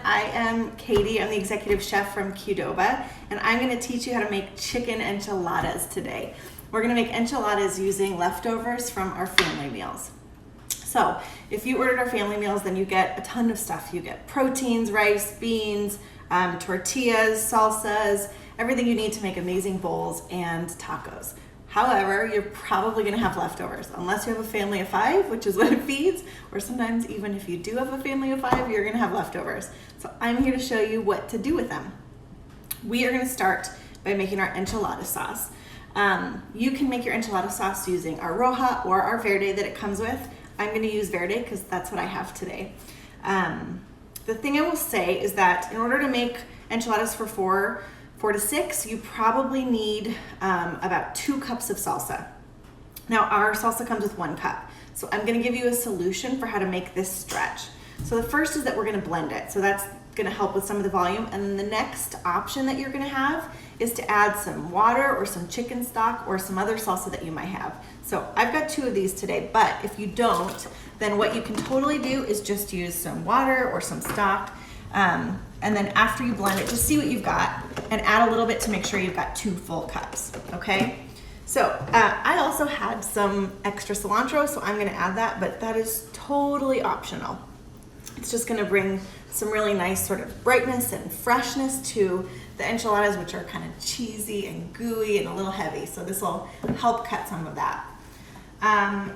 I am Katie. I'm the executive chef from Qdoba, and I'm going to teach you how to make chicken enchiladas today. We're going to make enchiladas using leftovers from our family meals. So if you ordered our family meals, then you get a ton of stuff. You get proteins, rice, beans, tortillas, salsas, everything you need to make amazing bowls and tacos. However, you're probably gonna have leftovers unless you have a family of 5, which is what it feeds, or sometimes even if you do have a family of 5, you're gonna have leftovers. So I'm here to show you what to do with them. We are gonna start by making our enchilada sauce. You can make your enchilada sauce using our roja or our verde that it comes with. I'm gonna use verde because that's what I have today. The thing I will say is that in order to make enchiladas for 4 to 6, you probably need about 2 cups of salsa. Now our salsa comes with 1 cup. So I'm gonna give you a solution for how to make this stretch. So the first is that we're gonna blend it. So that's gonna help with some of the volume. And then the next option that you're gonna have is to add some water or some chicken stock or some other salsa that you might have. So I've got 2 of these today, but if you don't, then what you can totally do is just use some water or some stock. And then after you blend it, just see what you've got and add a little bit to make sure you've got 2 full cups, okay? So I also had some extra cilantro, so I'm gonna add that, but that is totally optional. It's just gonna bring some really nice sort of brightness and freshness to the enchiladas, which are kind of cheesy and gooey and a little heavy, so this will help cut some of that. I'm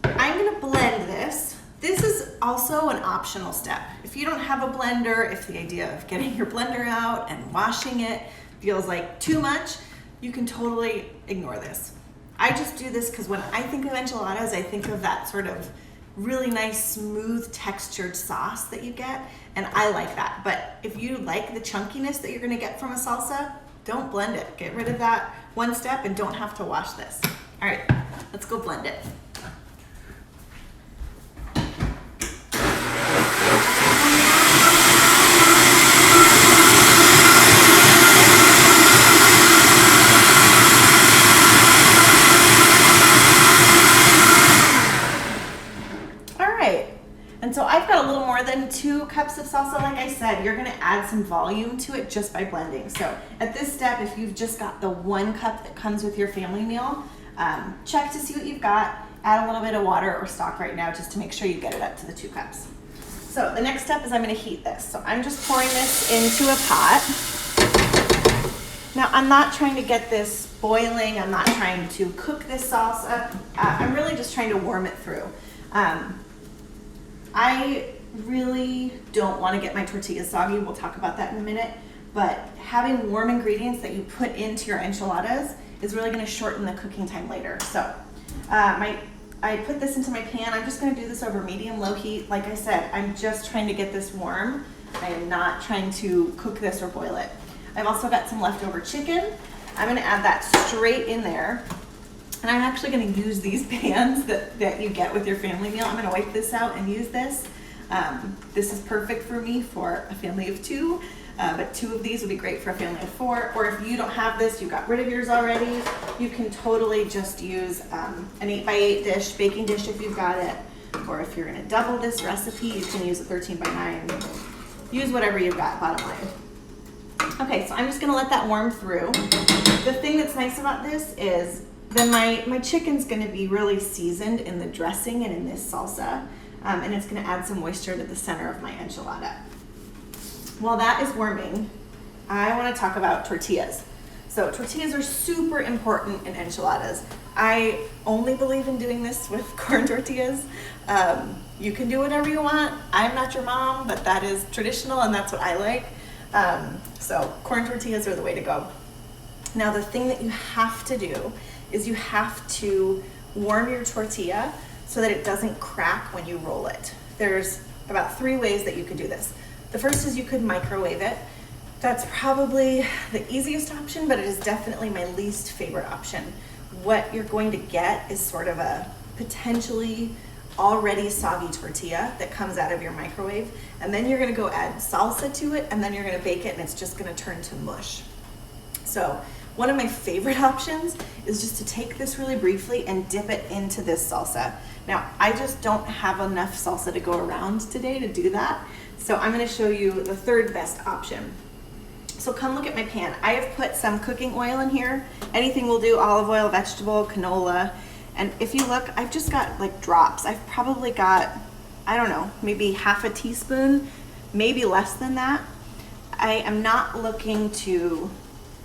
gonna blend this. This is also an optional step. If you don't have a blender, if the idea of getting your blender out and washing it feels like too much, you can totally ignore this. I just do this because when I think of enchiladas, I think of that sort of really nice, smooth, textured sauce that you get, and I like that. But if you like the chunkiness that you're gonna get from a salsa, don't blend it. Get rid of that one step and don't have to wash this. All right, let's go blend it. And so I've got a little more than 2 cups of salsa. Like I said, you're gonna add some volume to it just by blending. So at this step, if you've just got the 1 cup that comes with your family meal, check to see what you've got. Add a little bit of water or stock right now just to make sure you get it up to the 2 cups. So the next step is I'm gonna heat this. So I'm just pouring this into a pot. Now I'm not trying to get this boiling. I'm not trying to cook this salsa. I'm really just trying to warm it through. I really don't want to get my tortillas soggy. We'll talk about that in a minute. But having warm ingredients that you put into your enchiladas is really going to shorten the cooking time later. So I put this into my pan. I'm just going to do this over medium-low heat. Like I said, I'm just trying to get this warm. I am not trying to cook this or boil it. I've also got some leftover chicken. I'm going to add that straight in there. And I'm actually going to use these pans that you get with your family meal. I'm going to wipe this out and use this. This is perfect for me for a family of 2, but 2 of these would be great for a family of 4. Or if you don't have this, you got rid of yours already, you can totally just use an 8x8 dish, baking dish if you've got it. Or if you're going to double this recipe, you can use a 13x9. Use whatever you've got, bottom line. Okay, so I'm just going to let that warm through. The thing that's nice about this is then my chicken's gonna be really seasoned in the dressing and in this salsa, and it's gonna add some moisture to the center of my enchilada. While that is warming, I wanna talk about tortillas. So tortillas are super important in enchiladas. I only believe in doing this with corn tortillas. You can do whatever you want. I'm not your mom, but that is traditional and that's what I like. So corn tortillas are the way to go. Now the thing that you have to do is you have to warm your tortilla so that it doesn't crack when you roll it. There's about 3 ways that you could do this. The first is you could microwave it. That's probably the easiest option, but it is definitely my least favorite option. What you're going to get is sort of a potentially already soggy tortilla that comes out of your microwave, and then you're gonna go add salsa to it, and then you're gonna bake it, and it's just gonna turn to mush. So one of my favorite options is just to take this really briefly and dip it into this salsa. Now, I just don't have enough salsa to go around today to do that. So I'm gonna show you the third best option. So come look at my pan. I have put some cooking oil in here. Anything will do, olive oil, vegetable, canola. And if you look, I've just got like drops. I've probably got, I don't know, maybe half a teaspoon, maybe less than that. I am not looking to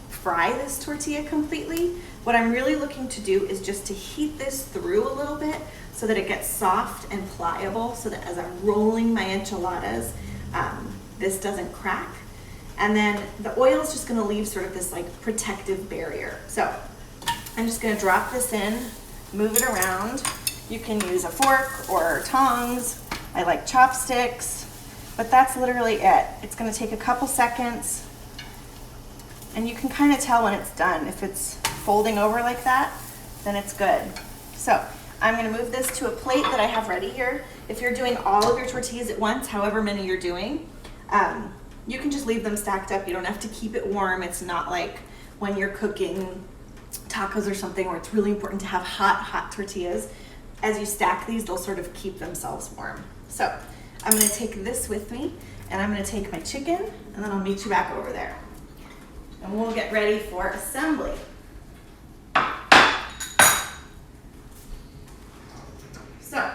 fry this tortilla completely. What I'm really looking to do is just to heat this through a little bit so that it gets soft and pliable, so that as I'm rolling my enchiladas, this doesn't crack. And then the oil is just gonna leave sort of this like protective barrier. So I'm just gonna drop this in, move it around. You can use a fork or tongs. I like chopsticks, but that's literally it. It's gonna take a couple seconds, and you can kind of tell when it's done. If it's folding over like that, then it's good. So I'm gonna move this to a plate that I have ready here. If you're doing all of your tortillas at once, however many you're doing, you can just leave them stacked up. You don't have to keep it warm. It's not like when you're cooking tacos or something where it's really important to have hot tortillas. As you stack these, they'll sort of keep themselves warm. So I'm gonna take this with me, and I'm gonna take my chicken, and then I'll meet you back over there. And we'll get ready for assembly. So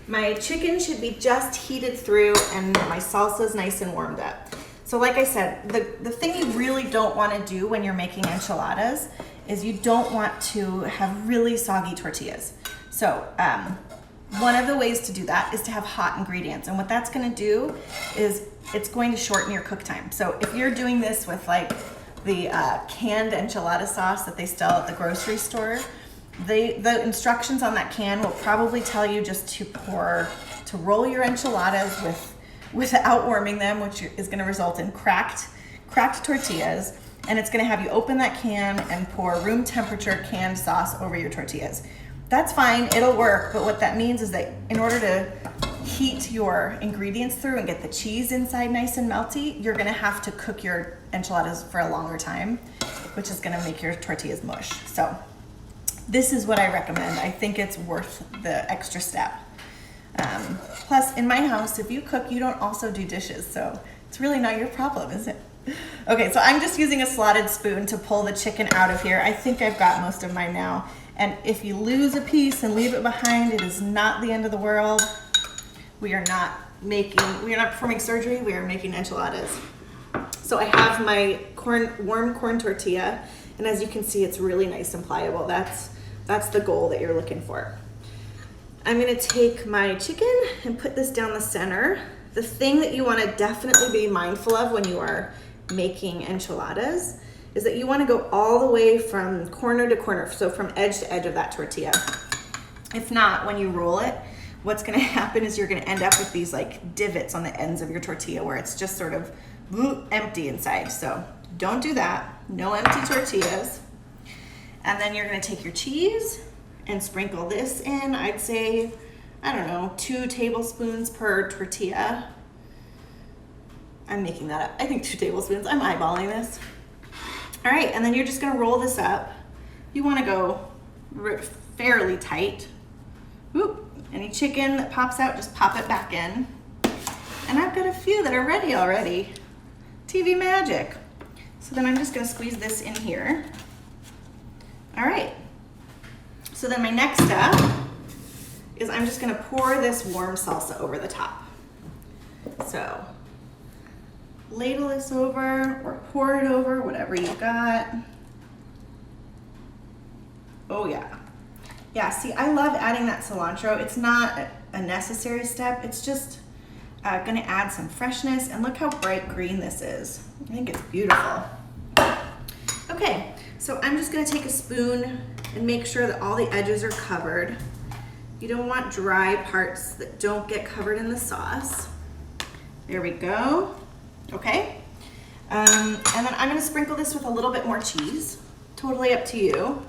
my chicken should be just heated through, and my salsa is nice and warmed up. So like I said, the thing you really don't want to do when you're making enchiladas is you don't want to have really soggy tortillas. So one of the ways to do that is to have hot ingredients. And what that's going to do is it's going to shorten your cook time. So if you're doing this with like the canned enchilada sauce that they sell at the grocery store, the instructions on that can will probably tell you just to roll your enchiladas without warming them, which is going to result in cracked tortillas, and it's going to have you open that can and pour room temperature canned sauce over your tortillas. That's fine, it'll work, but what that means is that in order to heat your ingredients through and get the cheese inside nice and melty, you're going to have to cook your enchiladas for a longer time, which is going to make your tortillas mush. So this is what I recommend. I think it's worth the extra step. Plus, in my house, if you cook, you don't also do dishes, so it's really not your problem, is it? Okay, so I'm just using a slotted spoon to pull the chicken out of here. I think I've got most of mine now. And if you lose a piece and leave it behind, it is not the end of the world. We are not performing surgery, we are making enchiladas. So I have my warm corn tortilla, and as you can see, it's really nice and pliable. That's the goal that you're looking for. I'm gonna take my chicken and put this down the center. The thing that you wanna definitely be mindful of when you are making enchiladas is that you wanna go all the way from corner to corner, so from edge to edge of that tortilla. If not, when you roll it, what's gonna happen is you're gonna end up with these like divots on the ends of your tortilla where it's just sort of empty inside. So don't do that, no empty tortillas. And then you're gonna take your cheese and sprinkle this in. I'd say, I don't know, 2 tablespoons per tortilla. I'm making that up. I think 2 tablespoons. I'm eyeballing this. All right, and then you're just gonna roll this up. You wanna go fairly tight. Whoop. Any chicken that pops out, just pop it back in. And I've got a few that are ready already. TV magic. So then I'm just gonna squeeze this in here. All right. So then my next step is I'm just gonna pour this warm salsa over the top. So ladle this over or pour it over, whatever you got. Oh yeah. Yeah, see, I love adding that cilantro. It's not a necessary step. It's just gonna add some freshness, and look how bright green this is. I think it's beautiful. Okay, so I'm just gonna take a spoon and make sure that all the edges are covered. You don't want dry parts that don't get covered in the sauce. There we go. Okay. And then I'm gonna sprinkle this with a little bit more cheese. Totally up to you.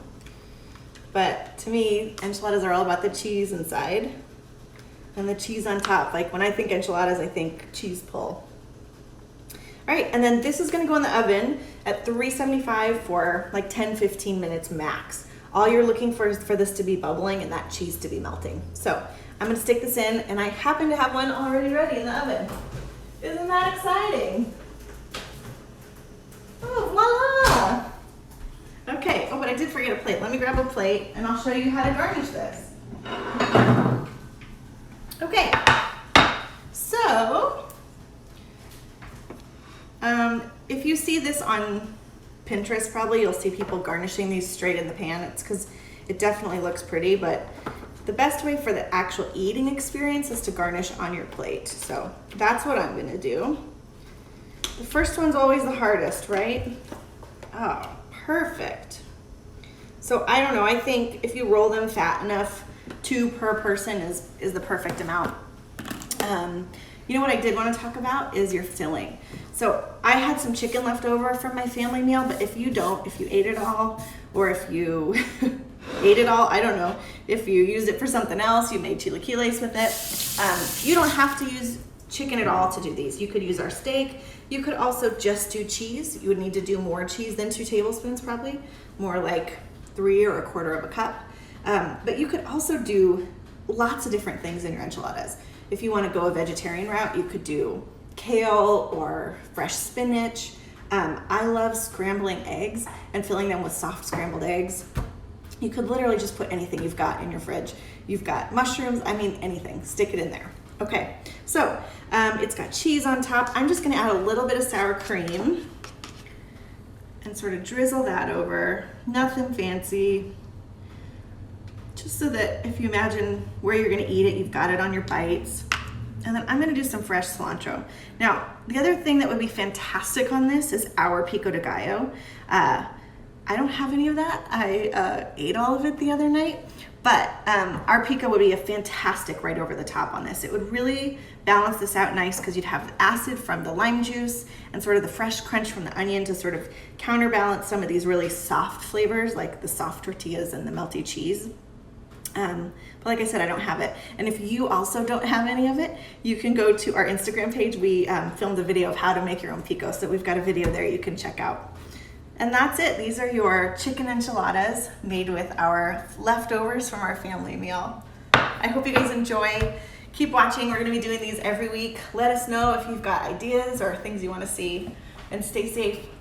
But to me, enchiladas are all about the cheese inside and the cheese on top. Like when I think enchiladas, I think cheese pull. All right, and then this is gonna go in the oven at 375 for like 10-15 minutes max. All you're looking for is for this to be bubbling and that cheese to be melting. So I'm gonna stick this in, and I happen to have one already ready in the oven. Isn't that exciting? Oh, voila! Okay, oh, but I did forget a plate. Let me grab a plate and I'll show you how to garnish this. Okay, so, if you see this on Pinterest, probably you'll see people garnishing these straight in the pan. It's because it definitely looks pretty, but the best way for the actual eating experience is to garnish on your plate. So that's what I'm gonna do. The first one's always the hardest, right? Oh, perfect. So I don't know, I think if you roll them fat enough, 2 per person is the perfect amount. You know what I did want to talk about is your filling. So I had some chicken left over from my family meal, but if you don't, if you ate it all, or if you ate it all, I don't know, if you used it for something else, you made chilaquiles with it, you don't have to use chicken at all to do these. You could use our steak. You could also just do cheese. You would need to do more cheese than 2 tablespoons probably, more like 3 or 1/4 cup. But you could also do lots of different things in your enchiladas. If you want to go a vegetarian route, you could do kale or fresh spinach. I love scrambling eggs and filling them with soft scrambled eggs. You could literally just put anything you've got in your fridge. You've got mushrooms, I mean anything, stick it in there. Okay, so it's got cheese on top. I'm just gonna add a little bit of sour cream and sort of drizzle that over. Nothing fancy. Just so that if you imagine where you're gonna eat it, you've got it on your bites. And then I'm gonna do some fresh cilantro. Now, the other thing that would be fantastic on this is our pico de gallo. I don't have any of that. I ate all of it the other night, but our pico would be a fantastic right over the top on this. It would really balance this out nice because you'd have the acid from the lime juice and sort of the fresh crunch from the onion to sort of counterbalance some of these really soft flavors like the soft tortillas and the melty cheese. But like I said, I don't have it. And if you also don't have any of it, you can go to our Instagram page. We filmed a video of how to make your own pico. So we've got a video there you can check out. And that's it. These are your chicken enchiladas made with our leftovers from our family meal. I hope you guys enjoy. Keep watching. We're going to be doing these every week. Let us know if you've got ideas or things you want to see. And stay safe.